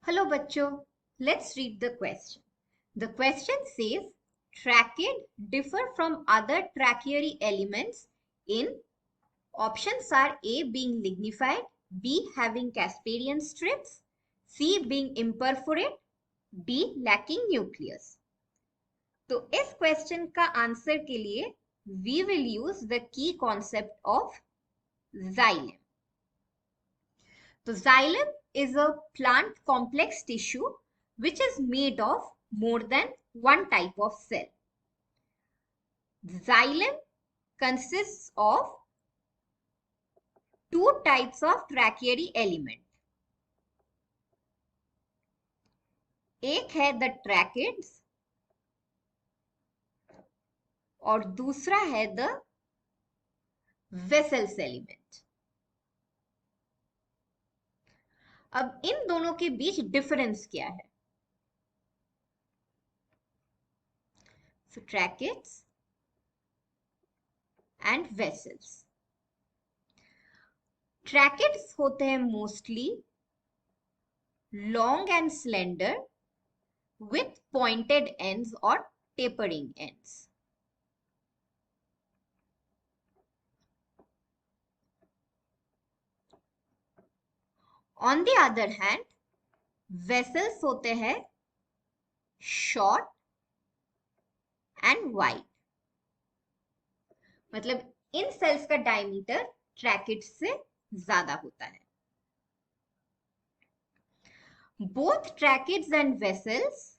Hello बच्चों, let's read the question. The question says tracheids differ from other tracheary elements in options are A being lignified, B having Casparian strips, C being imperforate, D lacking nucleus. तो इस question का answer के लिए we will use the key concept of xylem. So xylem is a plant complex tissue which is made of more than one type of cell. Xylem consists of two types of tracheary element. एक है the tracheids और दूसरा है the vessels element. अब इन दोनों के बीच difference क्या है? So tracheids and vessels. Tracheids होते हैं mostly long and slender with pointed ends or tapering ends. On the other hand, vessels होते हैं short and wide. मतलब इन सेल्स का डायमीटर ट्रैकेड्स से ज्यादा होता है. Both tracheids and vessels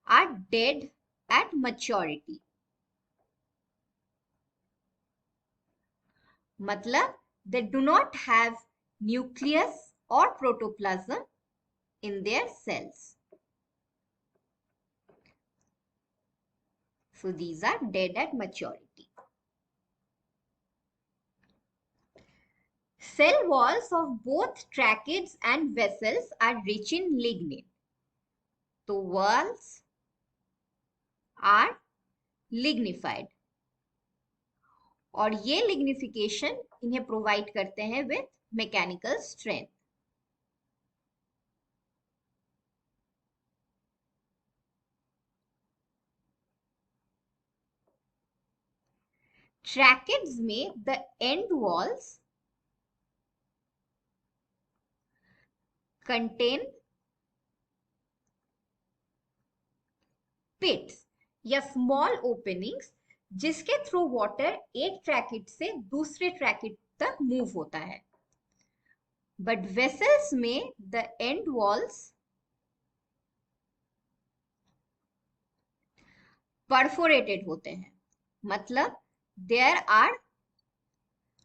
are dead at maturity. मतलब they do not have nucleus or protoplasm in their cells. So these are dead at maturity. Cell walls of both tracheids and vessels are rich in lignin. So walls are lignified. और ये lignification इन्हें provide करते हैं with mechanical strength. Tracheids में the end walls contain pits या small openings जिसके through water एक tracheid से दूसरे ट्रैकेड तक मूव होता है. बट वेसल्स में द एंड वॉल्स परफोरेटेड होते हैं. मतलब देयर आर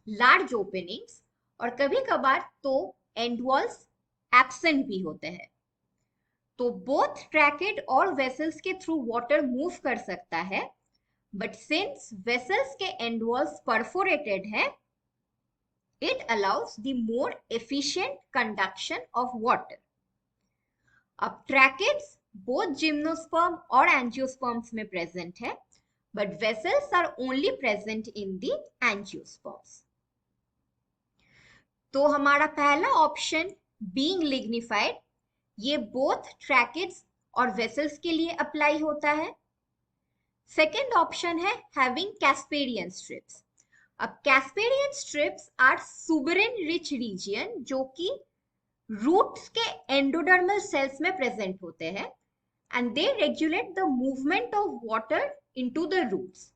लार्ज ओपनिंग्स और कभी कभार तो एंड वॉल्स एब्सेंट भी होते हैं. तो बोथ ट्रैकेड और वेसल्स के थ्रू वाटर मूव कर सकता है. But since vessels के end walls perforated है, it allows the more efficient conduction of water. अब tracheids both gymnosperm और angiosperms में present है, but vessels are only present in the angiosperms. तो हमारा पहला ऑप्शन being lignified ये both tracheids और vessels के लिए अप्लाई होता है. सेकेंड ऑप्शन है हैविंग कैस्पेरियन स्ट्रिप्स. अब Casparian strips are suberin rich region जो कि रूट्स के एंडोडर्मल सेल्स में प्रेजेंट होते हैं and they regulate the movement of water into the roots.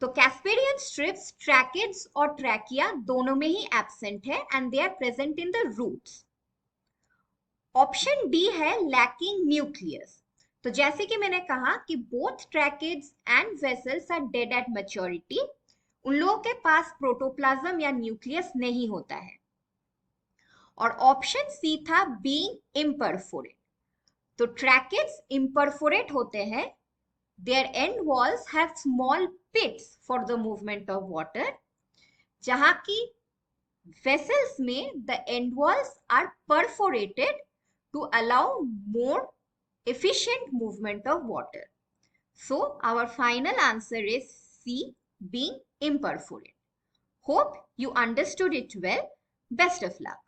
तो कैस्पेरियन स्ट्रिप्स ट्रैकेड्स और ट्रैकिया दोनों में ही एब्सेंट है and they are present in the roots. Option D है लैकिंग न्यूक्लियस. तो जैसे कि मैंने कहा कि both tracheids and vessels are dead at maturity. उन लोगों के पास प्रोटोप्लाज्म या न्यूक्लियस नहीं होता है. और ऑप्शन सी था बीइंग इम्परफोरेट. तो ट्रैकेड्स इम्परफोरेट होते हैं. Their end walls have small pits for the movement of water, जहां की वेसल्स में the end walls are perforated to allow more efficient movement of water. So our final answer is C, being imperforate. Hope you understood it well. Best of luck.